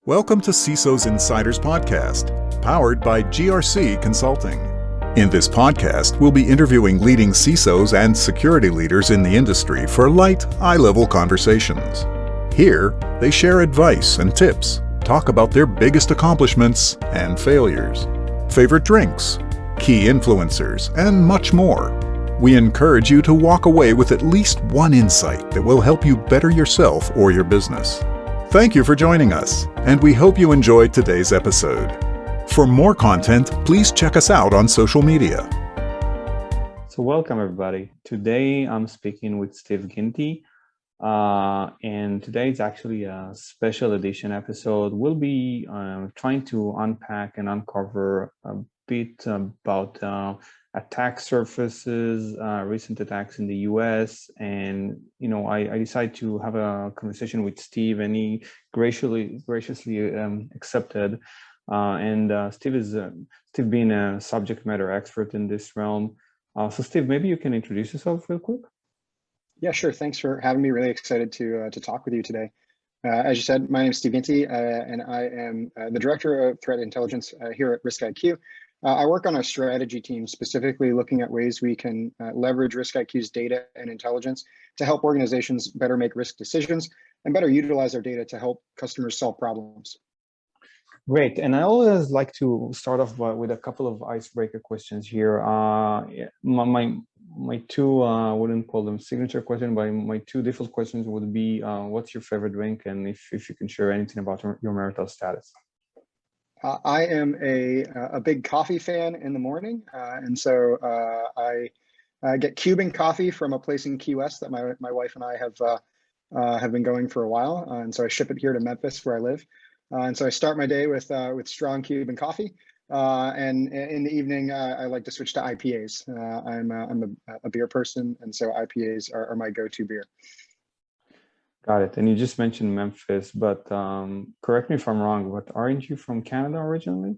Welcome to CISO's Insiders Podcast, powered by GRC Consulting. In this podcast, we'll be interviewing leading CISOs and security leaders in the industry for light, eye-level conversations. Here, they share advice and tips, talk about their biggest accomplishments and failures, favorite drinks, key influencers, and much more. We encourage you to walk away with at least one insight that will help you better yourself or your business. Thank you for joining us, and we hope you enjoyed today's episode. For more content, please check us out on social media. So welcome everybody. Today I'm speaking with Steve Ginti, and today it's actually a special edition episode. We'll be trying to unpack and uncover a bit about attack surfaces, recent attacks in the US. And, I decided to have a conversation with Steve, and he graciously accepted. Steve being a subject matter expert in this realm. So Steve, maybe you can introduce yourself real quick. Yeah, sure. Thanks for having me. Really excited to talk with you today. As you said, my name is Steve Ginti, and I am the Director of Threat Intelligence here at RiskIQ. I work on a strategy team specifically looking at ways we can leverage RiskIQ's data and intelligence to help organizations better make risk decisions and better utilize our data to help customers solve problems. Great. And I always like to start off with a couple of icebreaker questions here. My two, I wouldn't call them signature questions, but my two default questions would be, what's your favorite drink? And if you can share anything about your marital status. I am a big coffee fan in the morning, and so I get Cuban coffee from a place in Key West that my wife and I have been going for a while, and so I ship it here to Memphis where I live, and so I start my day with strong Cuban coffee, and in the evening I like to switch to IPAs. I'm a beer person, and so IPAs are my go-to beer. Got it. And you just mentioned Memphis, but correct me if I'm wrong, but aren't you from Canada originally?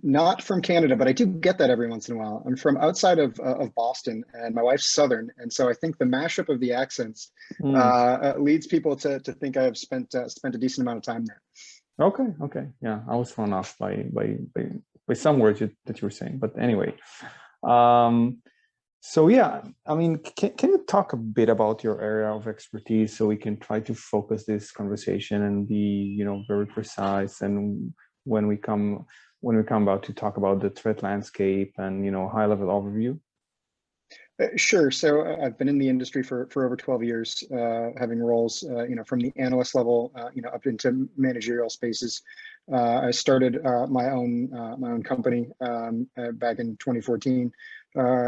Not from Canada, but I do get that every once in a while. I'm from outside of Boston, and my wife's Southern, and so I think the mashup of the accents leads people to think I have spent a decent amount of time there. Okay, yeah, I was thrown off by some words that you were saying, but anyway. So yeah, I mean, can you talk a bit about your area of expertise so we can try to focus this conversation and be, very precise, and when we come about to talk about the threat landscape and, high level overview? Sure. So I've been in the industry for over 12 years, having roles, from the analyst level, up into managerial spaces. I started my own company back in 2014.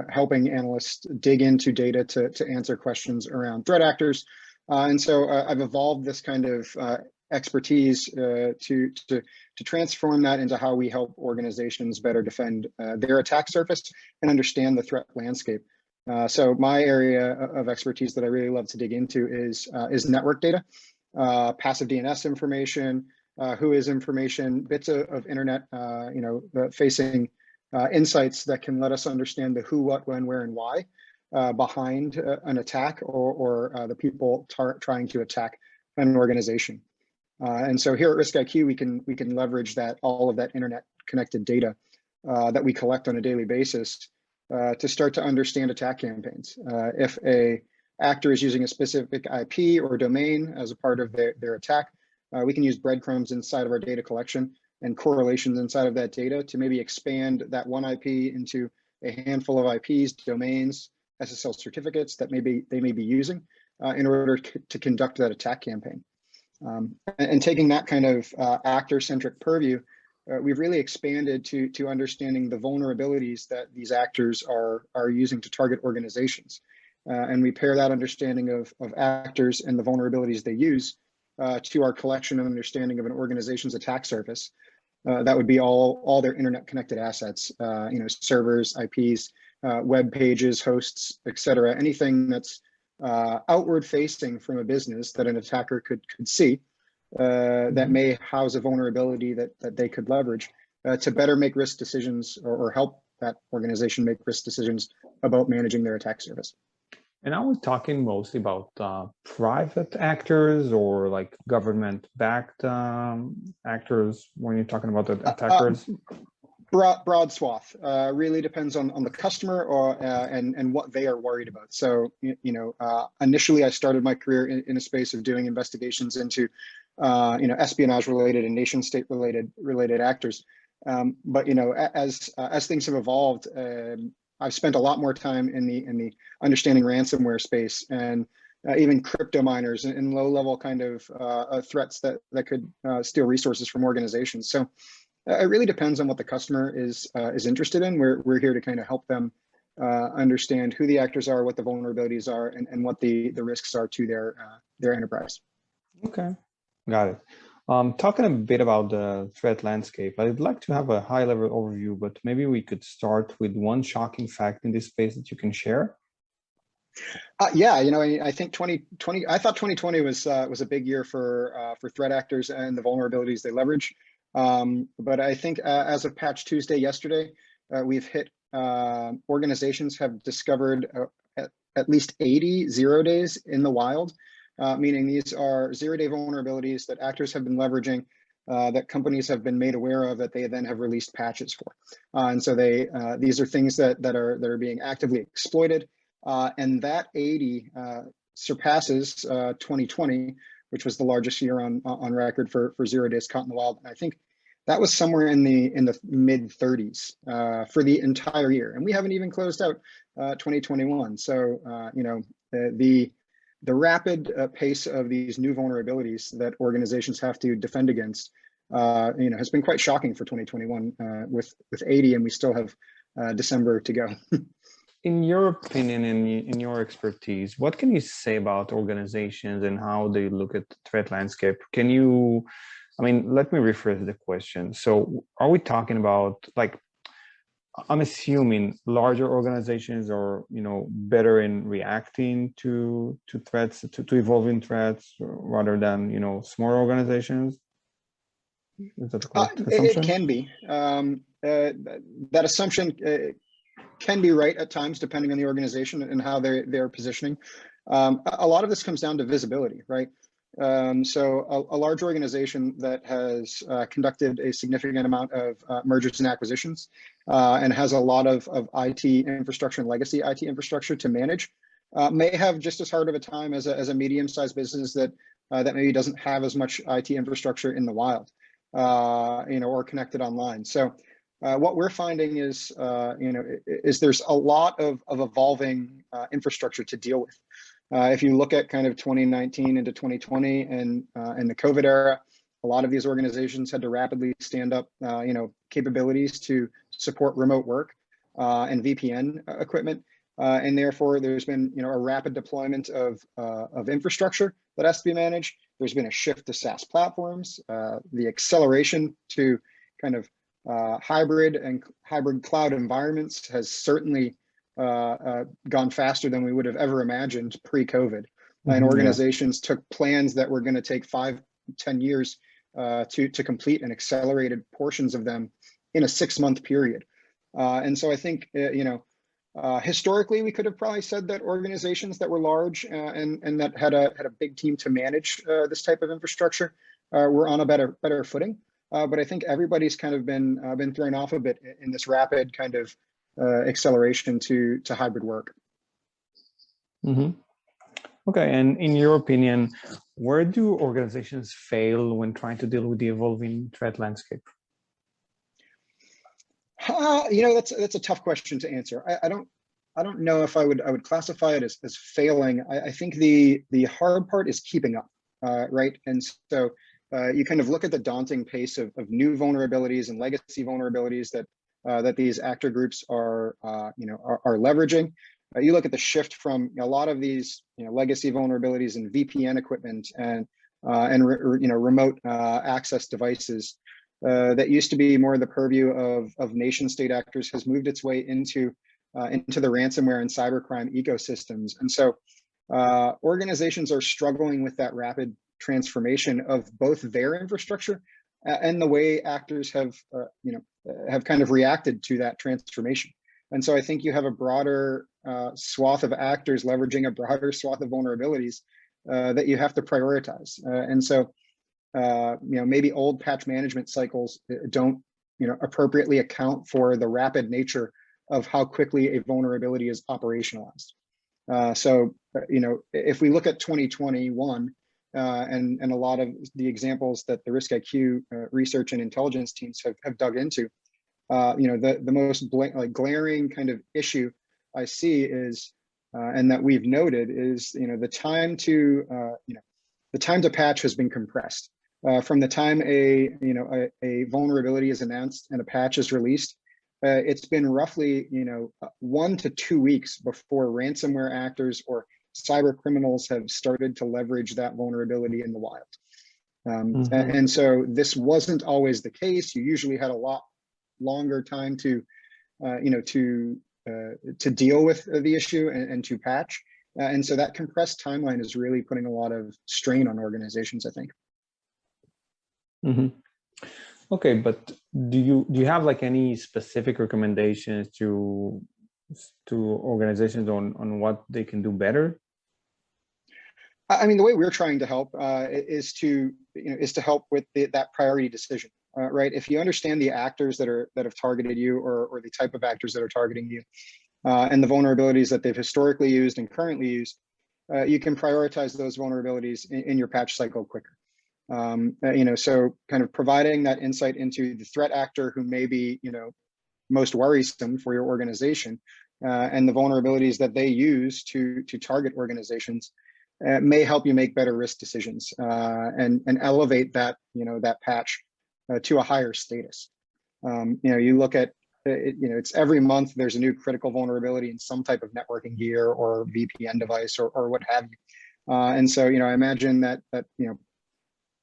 Helping analysts dig into data to answer questions around threat actors. And so I've evolved this kind of expertise to transform that into how we help organizations better defend their attack surface and understand the threat landscape. So my area of expertise that I really love to dig into is network data, passive DNS information, WHOIS information, bits of internet, facing insights that can let us understand the who, what, when, where, and why behind an attack or the people trying to attack an organization. And so here at RiskIQ, we can leverage all of that internet connected data that we collect on a daily basis to start to understand attack campaigns. If a actor is using a specific IP or domain as a part of their attack, we can use breadcrumbs inside of our data collection and correlations inside of that data to maybe expand that one IP into a handful of IPs, domains, SSL certificates that they may be using in order to conduct that attack campaign. And taking that kind of actor-centric purview, we've really expanded to understanding the vulnerabilities that these actors are using to target organizations. And we pair that understanding of actors and the vulnerabilities they use to our collection and understanding of an organization's attack surface. That would be all their internet connected assets, servers, IPs, web pages, hosts, etc. Anything that's outward facing from a business that an attacker could see that may house a vulnerability that they could leverage to better make risk decisions or help that organization make risk decisions about managing their attack surface. And are we talking mostly about private actors or like government-backed actors when you're talking about the attackers? Broad swath. Really depends on the customer or and what they are worried about. So initially I started my career in a space of doing investigations into espionage related and nation state related actors. But as things have evolved, I've spent a lot more time in the understanding ransomware space and even crypto miners and low level kind of threats that could steal resources from organizations. So it really depends on what the customer is interested in. We're here to kind of help them understand who the actors are, what the vulnerabilities are, and what the risks are to their enterprise. Okay, got it. Talking a bit about the threat landscape, I'd like to have a high-level overview, but maybe we could start with one shocking fact in this space that you can share. Yeah, I think 2020. I thought 2020 was a big year for threat actors and the vulnerabilities they leverage. But I think as of Patch Tuesday yesterday, we've hit organizations have discovered at least 80 zero days in the wild, meaning these are zero-day vulnerabilities that actors have been leveraging, that companies have been made aware of, that they then have released patches for. And so these are things that are being actively exploited, and that 80 surpasses 2020. Which was the largest year on record for 0 days caught in the wild. And I think that was somewhere in the mid 30s for the entire year. And we haven't even closed out 2021. So the rapid pace of these new vulnerabilities that organizations have to defend against has been quite shocking for 2021 with 80, and we still have December to go. In your opinion, in your expertise, what can you say about organizations and how they look at the threat landscape? Let me rephrase the question. So are we talking about, like, I'm assuming larger organizations are, better in reacting to threats, to evolving threats rather than, smaller organizations? Is that the correct assumption? It can be. That assumption can be right at times, depending on the organization and how they're positioning. A lot of this comes down to visibility, right? So a large organization that has conducted a significant amount of mergers and acquisitions and has a lot of IT infrastructure and legacy IT infrastructure to manage may have just as hard of a time as a medium-sized business that maybe doesn't have as much IT infrastructure in the wild, or connected online. So what we're finding is there's a lot of evolving infrastructure to deal with. If you look at kind of 2019 into 2020 and the COVID era, a lot of these organizations had to rapidly stand up, capabilities to support remote work and VPN equipment, and therefore there's been a rapid deployment of infrastructure that has to be managed. There's been a shift to SaaS platforms, the acceleration to kind of hybrid cloud environments has certainly gone faster than we would have ever imagined pre-COVID. And organizations took plans that were going to take 5-10 years to complete, and accelerated portions of them in a 6-month period. And so I think historically we could have probably said that organizations that were large and that had a big team to manage this type of infrastructure were on a better footing. But I think everybody's kind of been thrown off a bit in this rapid kind of acceleration to hybrid work. Mm-hmm. Okay, and in your opinion, where do organizations fail when trying to deal with the evolving threat landscape? That's a tough question to answer. I don't know if I would classify it as failing. I think the hard part is keeping up, right? And so you kind of look at the daunting pace of new vulnerabilities and legacy vulnerabilities that these actor groups are leveraging. You look at the shift from a lot of these legacy vulnerabilities in VPN equipment and remote access devices that used to be more the purview of nation state actors has moved its way into the ransomware and cybercrime ecosystems. And so organizations are struggling with that rapid transformation of both their infrastructure and the way actors have kind of reacted to that transformation. And so I think you have a broader swath of actors leveraging a broader swath of vulnerabilities that you have to prioritize. And so, maybe old patch management cycles don't, appropriately account for the rapid nature of how quickly a vulnerability is operationalized. If we look at 2021 and a lot of the examples that the RiskIQ research and intelligence teams have dug into, the most glaring kind of issue I see is, and that we've noted is, the time to patch has been compressed. From the time a vulnerability is announced and a patch is released, it's been roughly 1 to 2 weeks before ransomware actors or cyber criminals have started to leverage that vulnerability in the wild. And so this wasn't always the case. You usually had a lot longer time to deal with the issue and to patch. And so that compressed timeline is really putting a lot of strain on organizations, I think. Okay, but do you have like any specific recommendations to organizations on what they can do better? I mean, the way we're trying to help is to help with that priority decision, right? If you understand the actors that have targeted you, or the type of actors that are targeting you, and the vulnerabilities that they've historically used and currently use, you can prioritize those vulnerabilities in your patch cycle quicker. So kind of providing that insight into the threat actor who may be, most worrisome for your organization, and the vulnerabilities that they use to target organizations may help you make better risk decisions and elevate that, that patch to a higher status. You look at it, it's every month there's a new critical vulnerability in some type of networking gear or VPN device or what have you. And so, I imagine that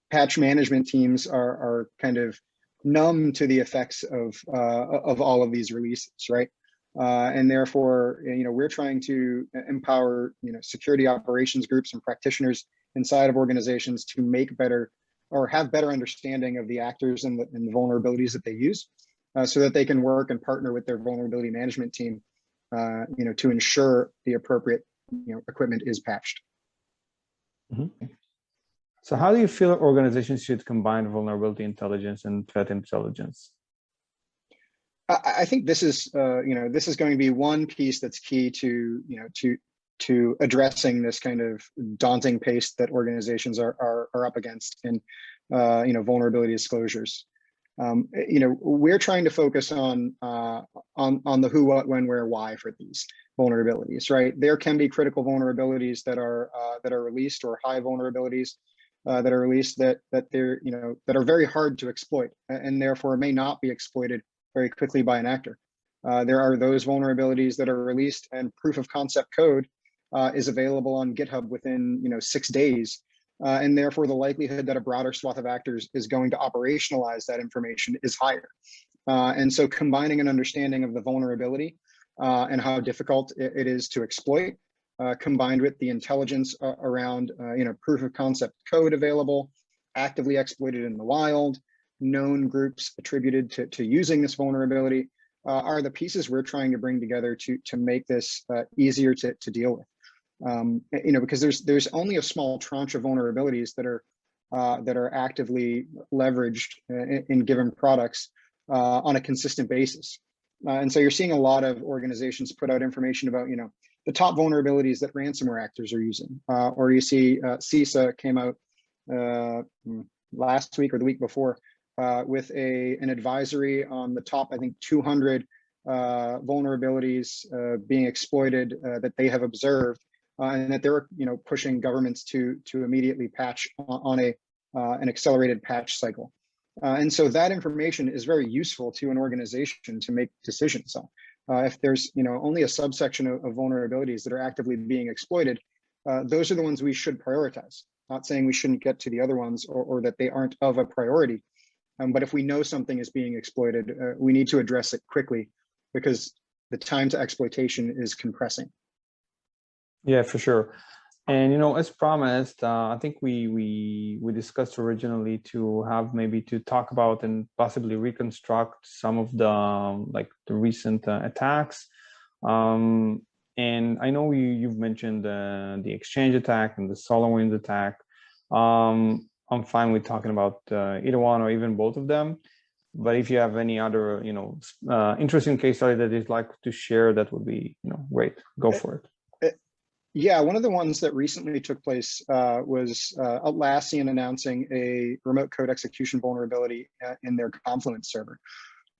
patch management teams are kind of numb to the effects of all of these releases, right? And therefore, we're trying to empower, security operations groups and practitioners inside of organizations to make better or have better understanding of the actors and the vulnerabilities that they use, so that they can work and partner with their vulnerability management team, to ensure the appropriate, equipment is patched. So how do you feel organizations should combine vulnerability intelligence and threat intelligence? I think this is, this is going to be one piece that's key to, to addressing this kind of daunting pace that organizations are up against in, vulnerability disclosures. We're trying to focus on the who, what, when, where, why for these vulnerabilities, right? There can be critical vulnerabilities that are released, or high vulnerabilities that are released that they're, that are very hard to exploit, and therefore may not be exploited very quickly by an actor. There are those vulnerabilities that are released and proof of concept code is available on GitHub within 6 days, and therefore the likelihood that a broader swath of actors is going to operationalize that information is higher. And so combining an understanding of the vulnerability and how difficult it is to exploit, combined with the intelligence around proof of concept code available, actively exploited in the wild, known groups attributed to using this vulnerability, are the pieces we're trying to bring together to make this easier to deal with. Because there's only a small tranche of vulnerabilities that are actively leveraged in given products on a consistent basis. And so you're seeing a lot of organizations put out information about the top vulnerabilities that ransomware actors are using, or you see CISO came out last week or the week before with an advisory on the top, I think, 200 vulnerabilities being exploited that they have observed, and that they're pushing governments to immediately patch on an accelerated patch cycle. And so that information is very useful to an organization to make decisions on. If there's only a subsection of vulnerabilities that are actively being exploited, those are the ones we should prioritize. Not saying we shouldn't get to the other ones, or that they aren't of a priority. But if we know something is being exploited, we need to address it quickly, because the time to exploitation is compressing. Yeah, for sure. And as promised, I think we discussed originally to talk about and possibly reconstruct some of the recent attacks, And I know you've mentioned the Exchange attack and the SolarWinds attack. I'm fine with talking about either one or even both of them. But if you have any other, interesting case study that you'd like to share, that would be, great. Go for it. Yeah, one of the ones that recently took place was Atlassian announcing a remote code execution vulnerability in their Confluence server.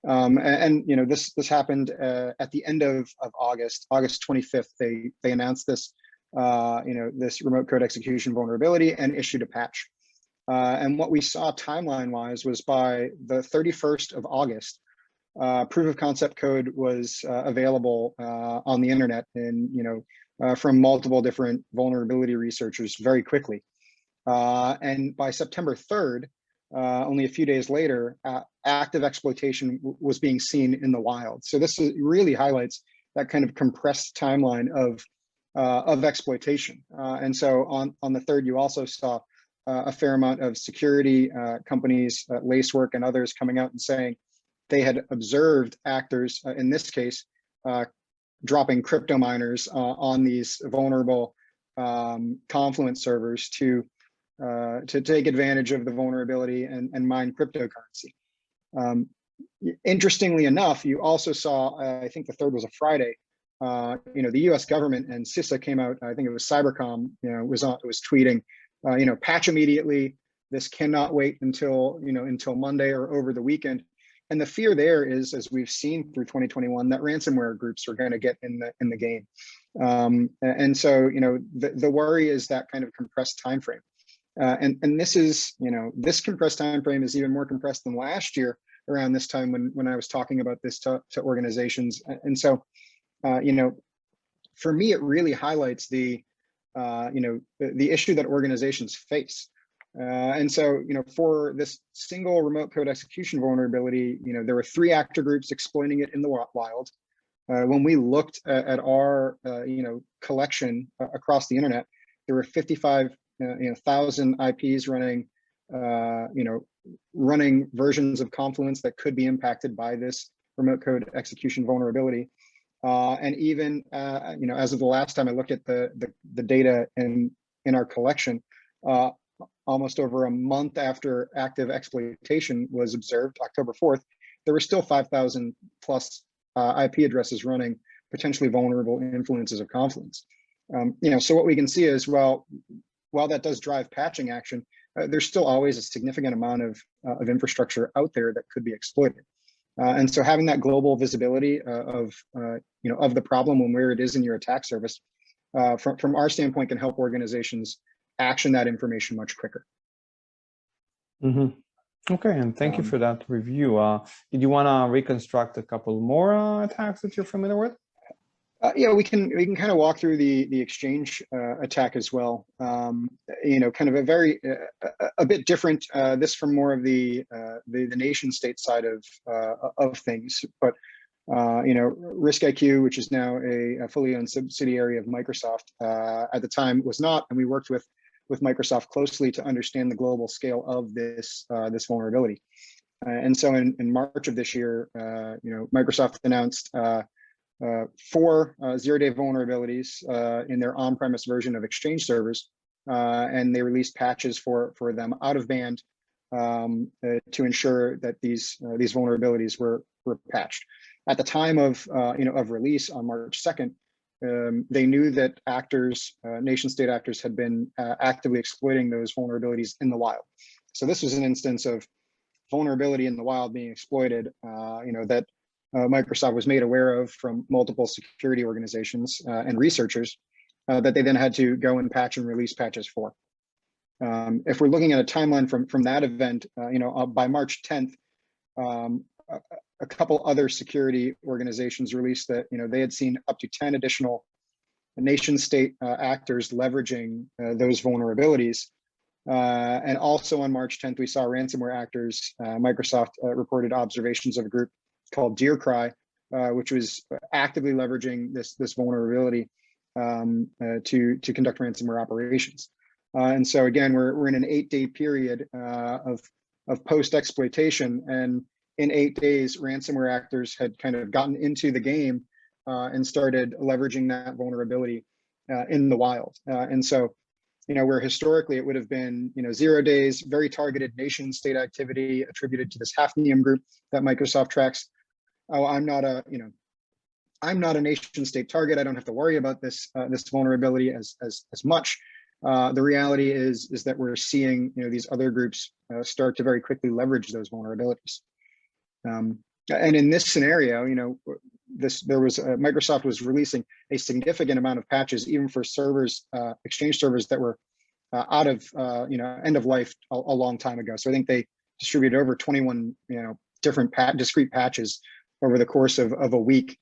This happened at the end of August 25th. They announced this, this remote code execution vulnerability and issued a patch. And what we saw timeline-wise was by the 31st of August, proof of concept code was available on the internet and, from multiple different vulnerability researchers very quickly. And by September 3rd, only a few days later, active exploitation was being seen in the wild. So this really highlights that kind of compressed timeline of exploitation. And so on the 3rd, you also saw a fair amount of security companies, Lacework and others, coming out and saying they had observed actors, in this case, dropping crypto miners on these vulnerable Confluence servers to take advantage of the vulnerability and mine cryptocurrency. Interestingly enough, you also saw, I think the 3rd was a Friday, the U.S. government and CISO came out. I think it was Cybercom, was tweeting, patch immediately. This cannot wait until Monday or over the weekend. And the fear there is, as we've seen through 2021, that ransomware groups are going to get in the game. And so, the worry is that kind of compressed time frame. And this is, this compressed time frame is even more compressed than last year around this time when I was talking about this to organizations. And so, for me, it really highlights the issue that organizations face. And so, for this single remote code execution vulnerability, there were 3 actor groups exploiting it in the wild. When we looked at our, collection across the internet, there were 55,000 IPs running, running versions of Confluence that could be impacted by this remote code execution vulnerability. And even, as of the last time I looked at the data in our collection, almost over a month after active exploitation was observed, October 4th, there were still 5,000 plus IP addresses running potentially vulnerable influences of Confluence. So what we can see is, while that does drive patching action, there's still always a significant amount of infrastructure out there that could be exploited. And so having that global visibility of the problem and where it is in your attack service, from our standpoint, can help organizations action that information much quicker. Mm-hmm. Okay, and thank you for that review. Did you want to reconstruct a couple more attacks that you're familiar with? Yeah, we can kind of walk through the Exchange attack as well. Kind of a bit different. This from more of the nation state side of things, but RiskIQ, which is now a fully owned subsidiary of Microsoft, at the time was not, and we worked with Microsoft closely to understand the global scale of this vulnerability. And so in March of this year, Microsoft announced 4 zero-day vulnerabilities in their on-premise version of Exchange servers, and they released patches for them out of band to ensure that these vulnerabilities were patched. At the time of release on March 2nd, they knew that actors, nation-state actors, had been actively exploiting those vulnerabilities in the wild. So this was an instance of vulnerability in the wild being exploited, that Microsoft was made aware of from multiple security organizations and researchers, that they then had to go and patch and release patches for. If we're looking at a timeline from that event, by March 10th, a couple other security organizations released that they had seen up to 10 additional nation-state actors leveraging those vulnerabilities. And also on March 10th, we saw ransomware actors. Microsoft reported observations of a group called DeerCry, which was actively leveraging this vulnerability to conduct ransomware operations. And so again, we're in an 8-day period of post-exploitation, and in 8 days, ransomware actors had kind of gotten into the game and started leveraging that vulnerability in the wild. And so, where historically it would have been, 0 days, very targeted nation state activity attributed to this Hafnium group that Microsoft tracks. Oh, I'm not a nation state target. I don't have to worry about this vulnerability as much. The reality is that we're seeing these other groups start to very quickly leverage those vulnerabilities. And in this scenario, Microsoft was releasing a significant amount of patches, even for servers, Exchange servers that were out of end of life a long time ago. So I think they distributed over 21 different discrete patches over the course of a week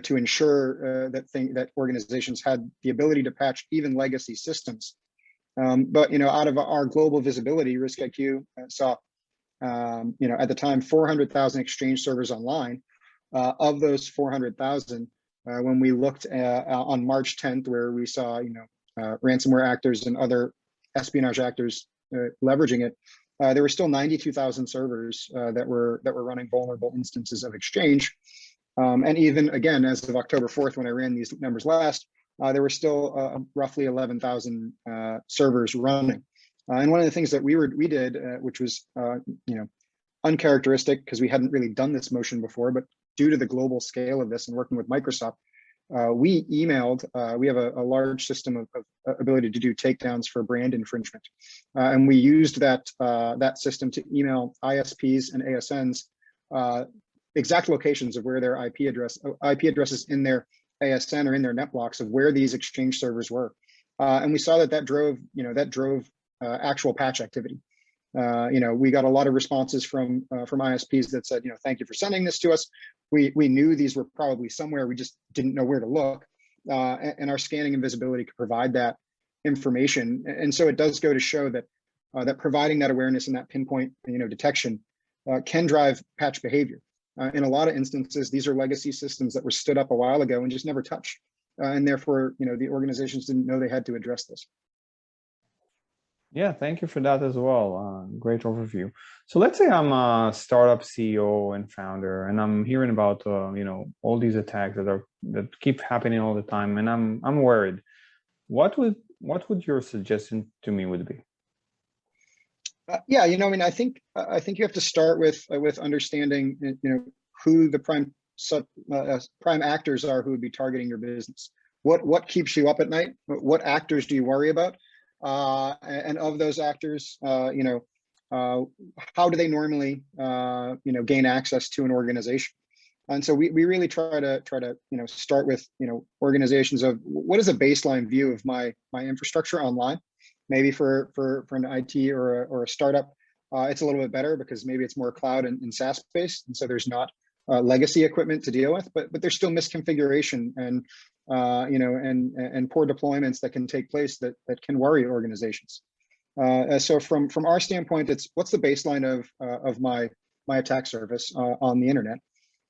to ensure that organizations had the ability to patch even legacy systems. But out of our global visibility, RiskIQ saw at the time 400,000 Exchange servers online. Of those 400,000, when we looked on March 10th, where we saw ransomware actors and other espionage actors leveraging it, there were still 92,000 servers that were running vulnerable instances of Exchange. And even again, as of October 4th, when I ran these numbers last, there were still roughly 11,000 servers running. And one of the things that we did, which was uncharacteristic because we hadn't really done this motion before, but due to the global scale of this and working with Microsoft, we emailed. We have a large system of ability to do takedowns for brand infringement, and we used that system to email ISPs and ASNs exact locations of where their IP addresses in their ASN or in their net blocks of where these Exchange servers were, and we saw that drove actual patch activity. We got a lot of responses from ISPs that said, thank you for sending this to us. We knew these were probably somewhere, we just didn't know where to look, and our scanning and visibility could provide that information. And so it does go to show that that providing that awareness and that pinpoint detection can drive patch behavior. In a lot of instances, these are legacy systems that were stood up a while ago and just never touched, and therefore the organizations didn't know they had to address this. Yeah, thank you for that as well. Great overview. So let's say I'm a startup CEO and founder, and I'm hearing about all these attacks that keep happening all the time, and I'm worried. What would your suggestion to me would be? Yeah, I think you have to start with understanding who the prime actors are who would be targeting your business. What keeps you up at night? What actors do you worry about? And of those actors, how do they normally, gain access to an organization? And so we really try to start with organizations of what is a baseline view of my infrastructure online. Maybe for an IT or a startup, it's a little bit better because maybe it's more cloud and SaaS based, and so there's not legacy equipment to deal with, but there's still misconfiguration and and poor deployments that can take place that can worry organizations. So from our standpoint, it's what's the baseline of my attack surface on the internet?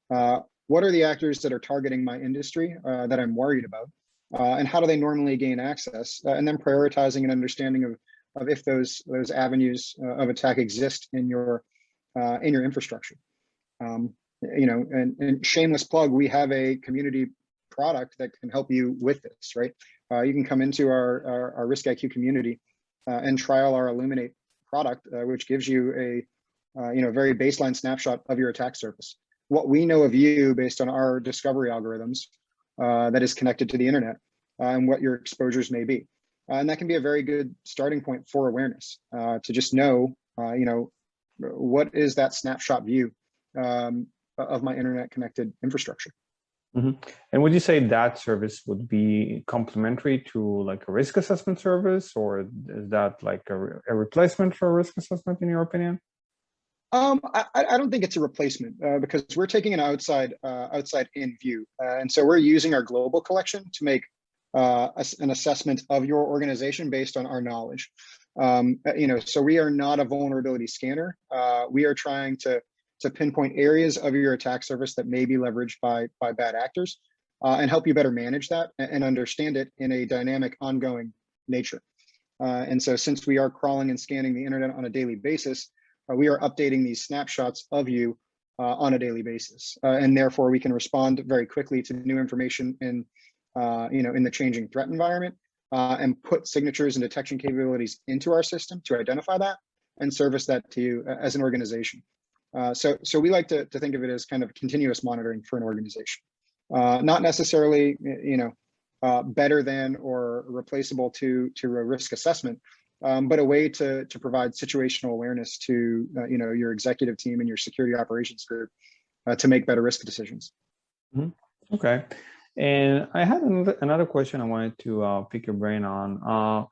What are the actors that are targeting my industry that I'm worried about? And how do they normally gain access? And then prioritizing and understanding of if those avenues of attack exist in your infrastructure. And shameless plug, we have a community product that can help you with this, right? You can come into our RiskIQ community and trial our Illuminate product, which gives you a very baseline snapshot of your attack surface. What we know of you based on our discovery algorithms that is connected to the internet and what your exposures may be. And that can be a very good starting point for awareness to just know, what is that snapshot view of my internet connected infrastructure. Mm-hmm. And would you say that service would be complementary to like a risk assessment service, or is that like a replacement for a risk assessment in your opinion? I don't think it's a replacement because we're taking an outside in view, and so we're using our global collection to make an assessment of your organization based on our knowledge. So we are not a vulnerability scanner. We are trying to pinpoint areas of your attack surface that may be leveraged by bad actors and help you better manage that and understand it in a dynamic, ongoing nature. And so since we are crawling and scanning the internet on a daily basis, we are updating these snapshots of you on a daily basis, and therefore we can respond very quickly to new information in in the changing threat environment, and put signatures and detection capabilities into our system to identify that and service that to you as an organization. So we like to think of it as kind of continuous monitoring for an organization, not necessarily better than or replaceable to a risk assessment, but a way to provide situational awareness to your executive team and your security operations group to make better risk decisions. Mm-hmm. Okay. And I had another question I wanted to pick your brain on.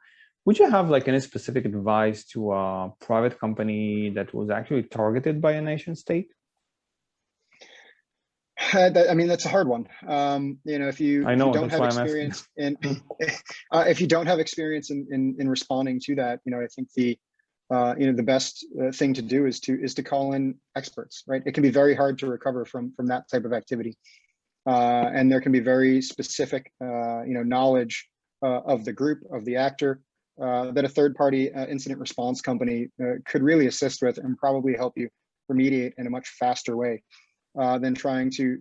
Would you have like any specific advice to a private company that was actually targeted by a nation state? I mean, that's a hard one. If you don't have experience in if you don't have experience in responding to that, I think the best thing to do is to call in experts, right? It can be very hard to recover from that type of activity, and there can be very specific knowledge of the group, of the actor, that a third-party incident response company could really assist with and probably help you remediate in a much faster way than trying to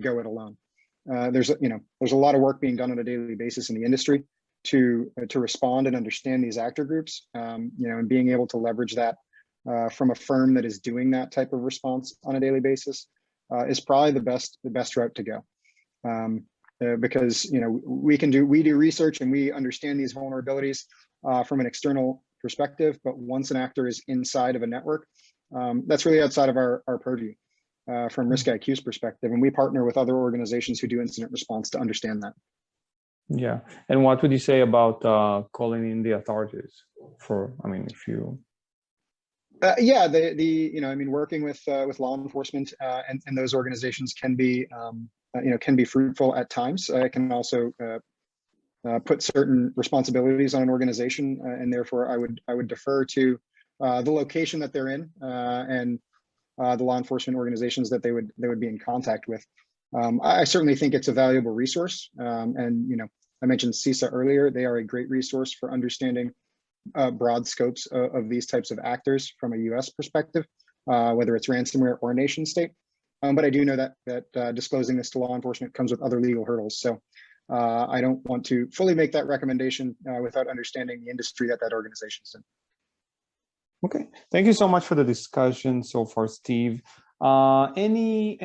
go it alone. There's a lot of work being done on a daily basis in the industry to respond and understand these actor groups, and being able to leverage that from a firm that is doing that type of response on a daily basis is probably the best route to go. Because we do research and we understand these vulnerabilities from an external perspective, but once an actor is inside of a network, that's really outside of our purview from RiskIQ's perspective, and we partner with other organizations who do incident response to understand that. Yeah, and what would you say about calling in the authorities if you? Yeah, working with law enforcement and those organizations can be fruitful at times. It can also put certain responsibilities on an organization, and therefore I would defer to the location that they're in and the law enforcement organizations that they would be in contact with. I certainly think it's a valuable resource, and I mentioned CISO earlier. They are a great resource for understanding broad scopes of these types of actors from a U.S. perspective, whether it's ransomware or nation state. But I do know that disclosing this to law enforcement comes with other legal hurdles. So I don't want to fully make that recommendation without understanding the industry that organization is in. Okay, thank you so much for the discussion so far, Steve. Any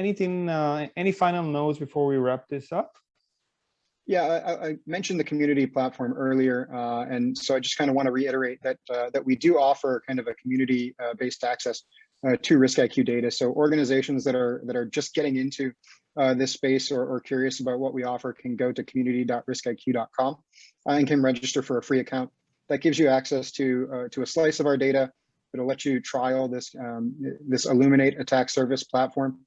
final notes before we wrap this up? Yeah, I mentioned the community platform earlier, and so I just kind of want to reiterate that we do offer kind of a community-based access to RiskIQ data. So organizations that are just getting into this space or curious about what we offer can go to community.riskiq.com and can register for a free account. That gives you access to a slice of our data. It'll let you trial this Illuminate attack service platform,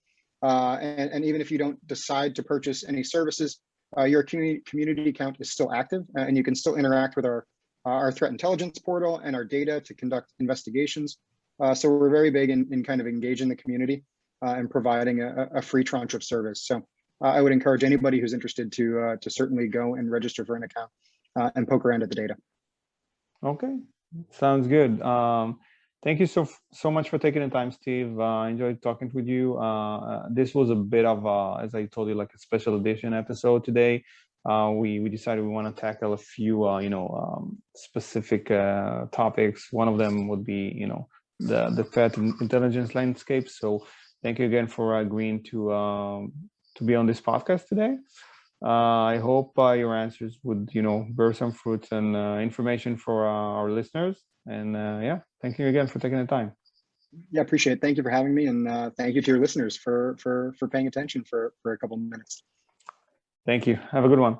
and even if you don't decide to purchase any services, your community account is still active, and you can still interact with our threat intelligence portal and our data to conduct investigations. So we're very big in kind of engaging the community and providing a free tranche of service. So I would encourage anybody who's interested to certainly go and register for an account and poke around at the data. Okay, sounds good. Thank you so much for taking the time, Steve. I enjoyed talking with you. This was a bit of, as I told you, like a special edition episode today. We decided we want to tackle a few, specific topics. One of them would be, the threat intelligence landscape. So thank you again for agreeing to be on this podcast today. I hope your answers would, bear some fruits and information for our listeners. And yeah, thank you again for taking the time. Yeah, appreciate it. Thank you for having me, and thank you to your listeners for paying attention for a couple of minutes. Thank you. Have a good one.